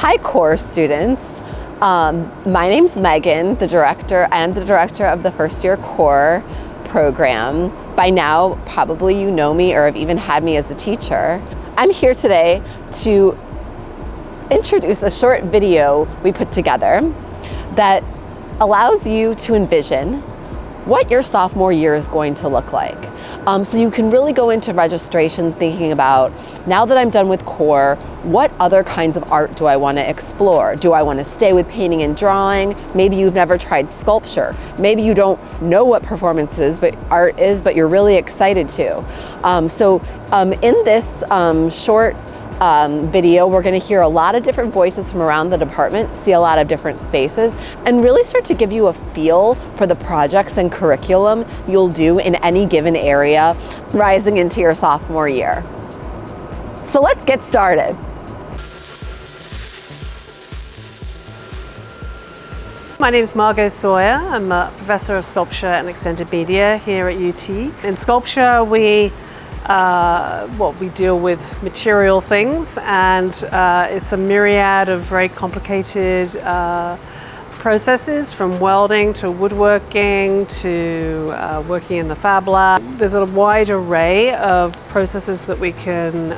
Hi, core students. My name's Megan, the director. I am the director of the first year core program. By now, probably you know me or have even had me as a teacher. I'm here today to introduce a short video we put together that allows you to envision what your sophomore year is going to look like. So you can really go into registration thinking about, now that I'm done with core, what other kinds of art do I want to explore? Do I want to stay with painting and drawing? Maybe you've never tried sculpture. Maybe you don't know what art is, but you're really excited to. In this short video, we're going to hear a lot of different voices from around the department, see a lot of different spaces, and really start to give you a feel for the projects and curriculum you'll do in any given area rising into your sophomore year. So let's get started. My name is Margot Sawyer. I'm a professor of sculpture and extended media here at UT. In sculpture, we deal with material things, and it's a myriad of very complicated processes, from welding to woodworking to working in the fab lab. There's a wide array of processes that we can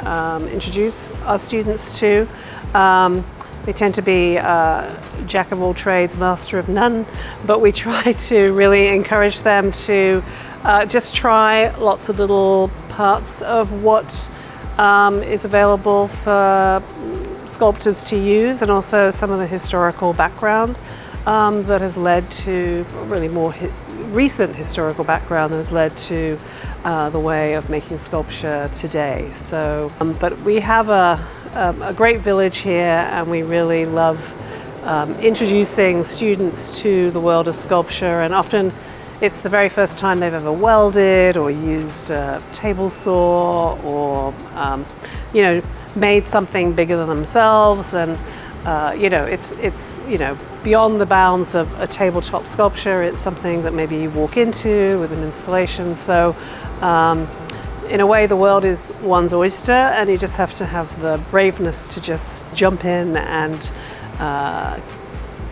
introduce our students to. They tend to be jack of all trades, master of none, but we try to really encourage them to just try lots of little parts of what is available for sculptors to use, and also some of the historical background that has led to, really more recent historical background that has led to the way of making sculpture today. So, but we have a great village here, and we really love introducing students to the world of sculpture, and often it's the very first time they've ever welded or used a table saw or made something bigger than themselves, and it's beyond the bounds of a tabletop sculpture. It's something that maybe you walk into with an installation. So in a way, the world is one's oyster, and you just have to have the braveness to just jump in and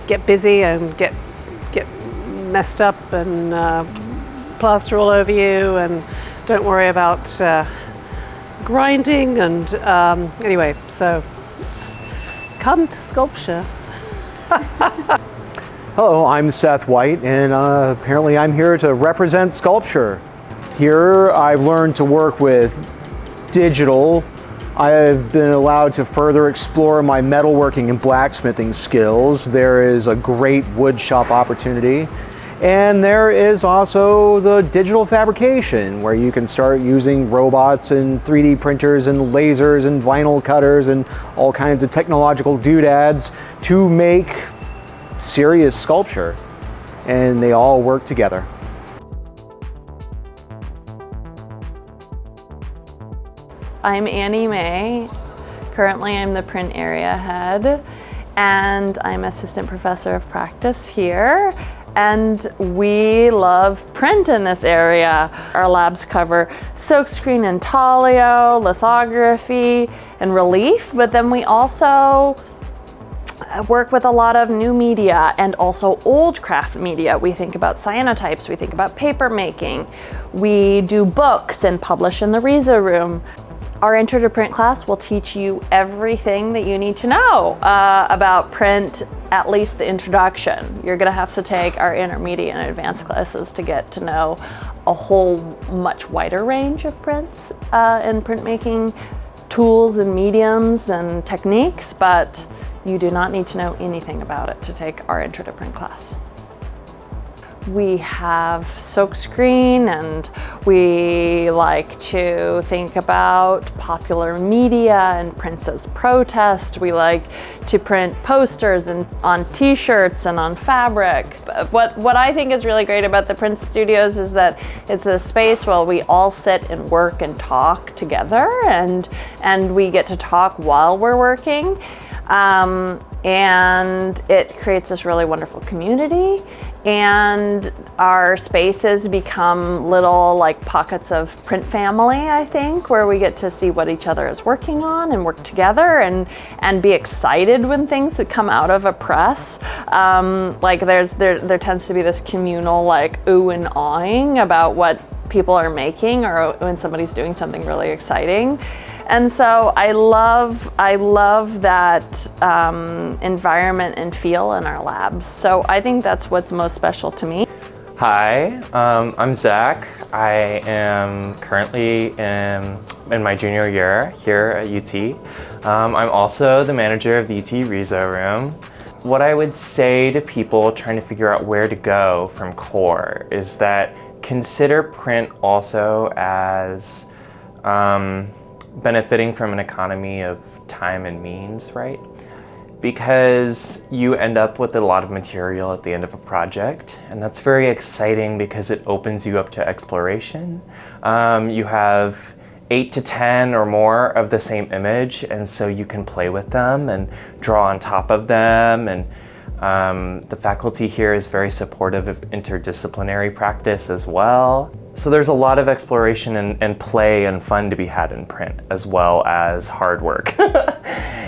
get busy and get messed up and plaster all over you, and don't worry about grinding. And anyway, so come to sculpture. Hello, I'm Seth White, and apparently I'm here to represent sculpture. Here I've learned to work with digital. I've been allowed to further explore my metalworking and blacksmithing skills. There is a great wood shop opportunity. And there is also the digital fabrication, where you can start using robots and 3D printers and lasers and vinyl cutters and all kinds of technological doodads to make serious sculpture. And they all work together. I'm Annie May. Currently, I'm the print area head, and I'm assistant professor of practice here. And we love print in this area. Our labs cover silkscreen and intaglio, lithography, and relief, but then we also work with a lot of new media and also old craft media. We think about cyanotypes, we think about paper making, we do books and publish in the Riza room. Our Intro to Print class will teach you everything that you need to know about print, at least the introduction. You're gonna have to take our intermediate and advanced classes to get to know a whole much wider range of prints and printmaking tools and mediums and techniques, but you do not need to know anything about it to take our Intro to Print class. We have silkscreen, and we like to think about popular media and prints as protest. We like to print posters and on t-shirts and on fabric. What I think is really great about the print studios is that it's a space where we all sit and work and talk together, and we get to talk while we're working. And it creates this really wonderful community. and our spaces become little like pockets of print family, I think, where we get to see what each other is working on and work together and be excited when things come out of a press. Like there tends to be this communal like ooh and awing about what people are making or when somebody's doing something really exciting. And so I love that environment and feel in our labs. So I think that's what's most special to me. Hi, I'm Zach. I am currently in my junior year here at UT. I'm also the manager of the UT Rezo Room. What I would say to people trying to figure out where to go from core is that consider print also as benefiting from an economy of time and means, right? Because you end up with a lot of material at the end of a project, and that's very exciting because it opens you up to exploration. You have 8 to 10 or more of the same image, and so you can play with them and draw on top of them. And the faculty here is very supportive of interdisciplinary practice as well. So there's a lot of exploration and play and fun to be had in print, as well as hard work.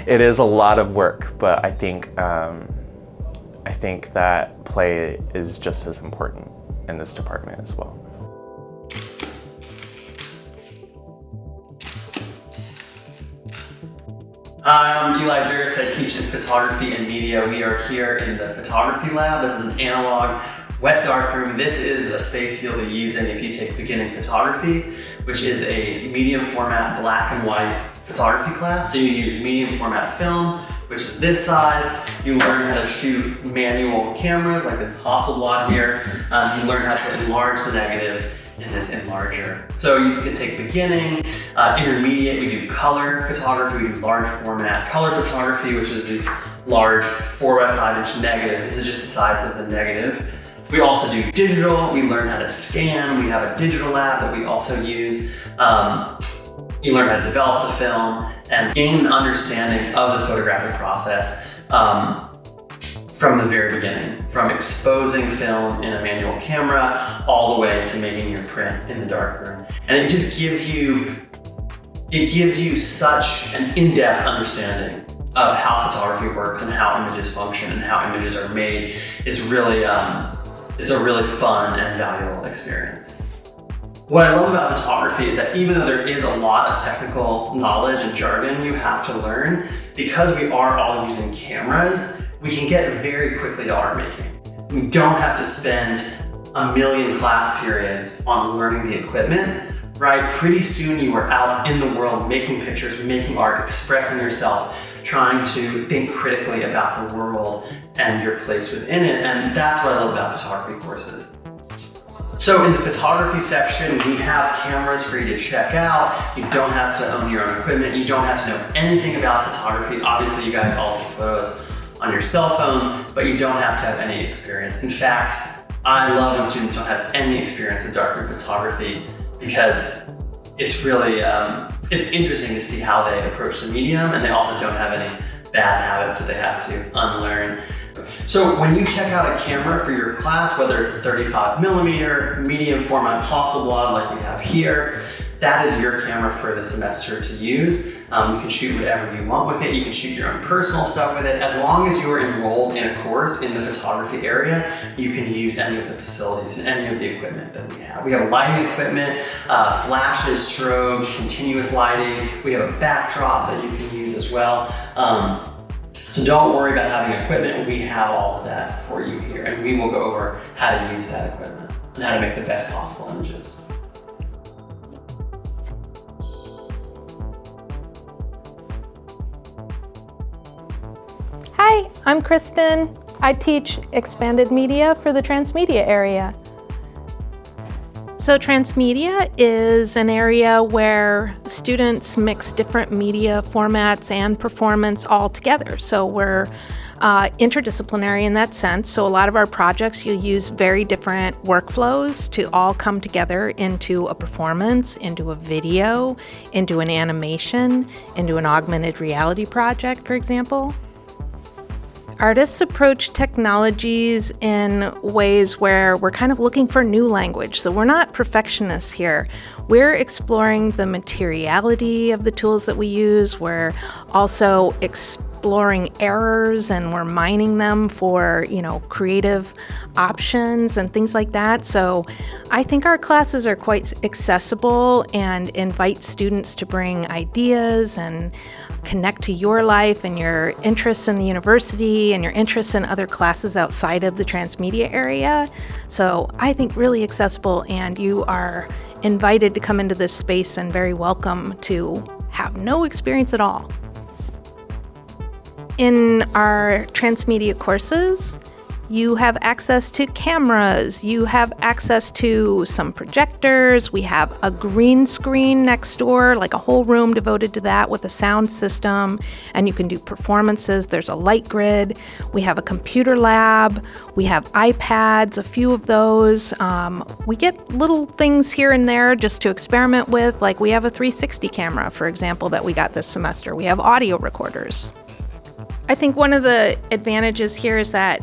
It is a lot of work, but I think that play is just as important in this department as well. Hi, I'm Eli Durst. I teach in photography and media. We are here in the photography lab. This is an analog wet darkroom. This is a space you'll be using if you take beginning photography, which is a medium format black and white photography class. So you use medium format film, which is this size. You learn how to shoot manual cameras like this Hasselblad here. You learn how to enlarge the negatives in this enlarger. So you can take beginning, intermediate, we do color photography, we do large format color photography, which is these large 4x5 inch negatives. This is just the size of the negative. We also do digital, we learn how to scan, we have a digital lab that we also use. You learn how to develop the film and gain an understanding of the photographic process from the very beginning, from exposing film in a manual camera all the way to making your print in the darkroom. And it just gives you such an in-depth understanding of how photography works and how images function and how images are made. It's really, it's a really fun and valuable experience. What I love about photography is that even though there is a lot of technical knowledge and jargon you have to learn, because we are all using cameras, we can get very quickly to art making. We don't have to spend a million class periods on learning the equipment, right? Pretty soon you are out in the world making pictures, making art, expressing yourself, trying to think critically about the world and your place within it. And that's what I love about photography courses. So in the photography section, we have cameras for you to check out. You don't have to own your own equipment. You don't have to know anything about photography. Obviously, you guys all take photos on your cell phones, but you don't have to have any experience. In fact, I love when students don't have any experience with darkroom photography because it's really, it's interesting to see how they approach the medium, and they also don't have any bad habits that they have to unlearn. So when you check out a camera for your class, whether it's a 35mm, medium format Hasselblad like we have here, that is your camera for the semester to use. You can shoot whatever you want with it. You can shoot your own personal stuff with it. As long as you are enrolled in a course in the photography area, you can use any of the facilities and any of the equipment that we have. We have lighting equipment, flashes, strobes, continuous lighting. We have a backdrop that you can use as well. So don't worry about having equipment. We have all of that for you here, and we will go over how to use that equipment and how to make the best possible images. Hi, I'm Kristen. I teach expanded media for the transmedia area. So transmedia is an area where students mix different media formats and performance all together. So we're interdisciplinary in that sense. So a lot of our projects, you'll use very different workflows to all come together into a performance, into a video, into an animation, into an augmented reality project, for example. Artists approach technologies in ways where we're kind of looking for new language. So we're not perfectionists here. We're exploring the materiality of the tools that we use. We're also exploring errors, and we're mining them for, creative options and things like that. So I think our classes are quite accessible and invite students to bring ideas and connect to your life and your interests in the university and your interests in other classes outside of the transmedia area. So I think really accessible, and you are invited to come into this space and very welcome to have no experience at all. In our transmedia courses, you have access to cameras, you have access to some projectors, we have a green screen next door, like a whole room devoted to that with a sound system, and you can do performances. There's a light grid, we have a computer lab, we have iPads, a few of those. We get little things here and there just to experiment with, like we have a 360 camera, for example, that we got this semester. We have audio recorders. I think one of the advantages here is that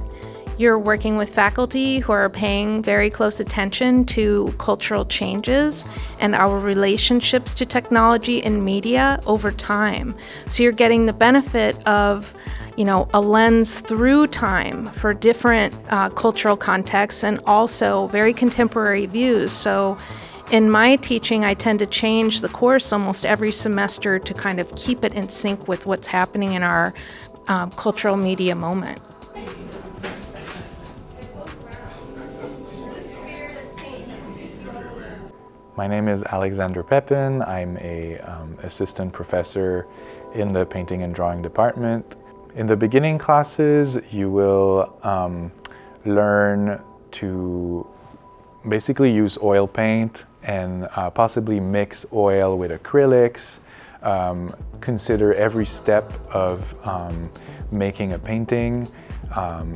you're working with faculty who are paying very close attention to cultural changes and our relationships to technology and media over time. So you're getting the benefit of, a lens through time for different cultural contexts and also very contemporary views. So in my teaching, I tend to change the course almost every semester to kind of keep it in sync with what's happening in our cultural media moment. My name is Alexander Pepin. I'm a assistant professor in the painting and drawing department. In the beginning classes, you will learn to basically use oil paint and possibly mix oil with acrylics. Consider every step of making a painting,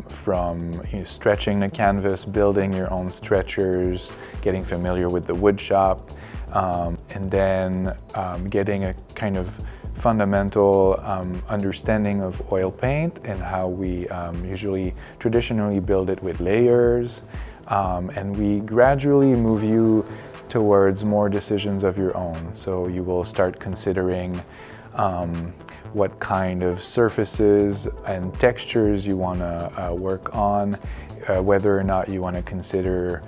from stretching the canvas, building your own stretchers, getting familiar with the wood shop, and then getting a kind of fundamental understanding of oil paint and how we traditionally build it with layers. And we gradually move you towards more decisions of your own. So you will start considering what kind of surfaces and textures you want to work on, whether or not you want to consider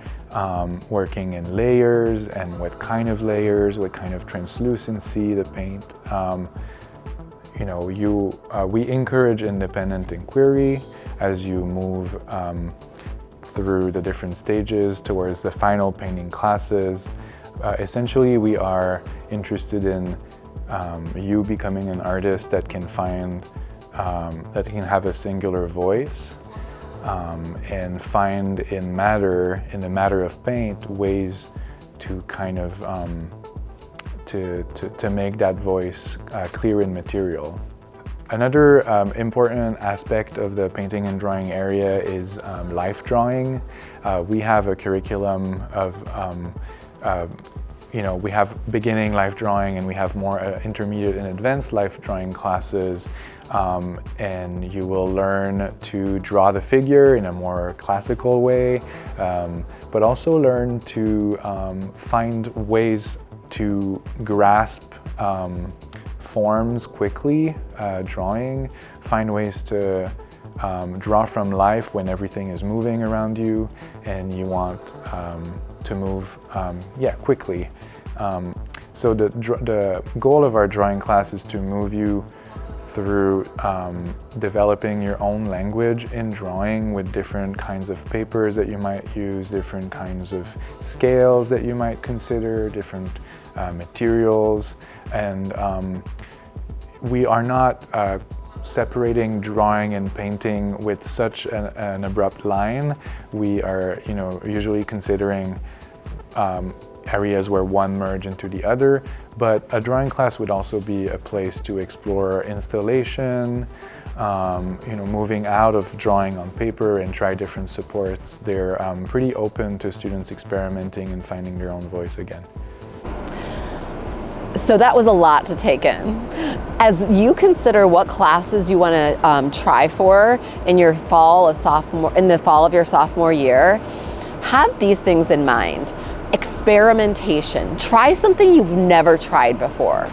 working in layers and what kind of layers, what kind of translucency the paint. We encourage independent inquiry as you move through the different stages towards the final painting classes. Essentially, we are interested in you becoming an artist that can that can have a singular voice and find in the matter of paint ways to kind of to make that voice clear in material. Another important aspect of the painting and drawing area is life drawing. We have a curriculum of we have beginning life drawing and we have more intermediate and advanced life drawing classes, and you will learn to draw the figure in a more classical way, but also learn to find ways to grasp forms quickly, drawing, find ways to draw from life when everything is moving around you and you want to move quickly. So the goal of our drawing class is to move you through developing your own language in drawing with different kinds of papers that you might use, different kinds of scales that you might consider, different materials, and we are not separating drawing and painting with such an abrupt line. We are, usually considering areas where one merge into the other, but a drawing class would also be a place to explore installation, moving out of drawing on paper and try different supports. They're pretty open to students experimenting and finding their own voice again. So that was a lot to take in. As you consider what classes you want to try for in your in the fall of your sophomore year, have these things in mind. Experimentation. Try something you've never tried before.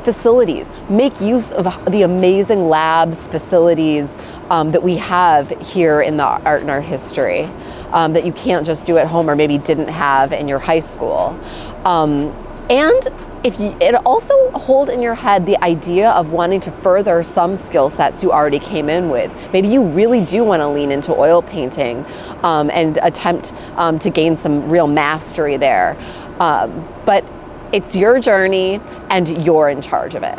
Facilities. Make use of the amazing labs, facilities that we have here in the art and art history that you can't just do at home or maybe didn't have in your high school. And it also hold in your head the idea of wanting to further some skill sets you already came in with. Maybe you really do want to lean into oil painting and attempt to gain some real mastery there. But it's your journey and you're in charge of it.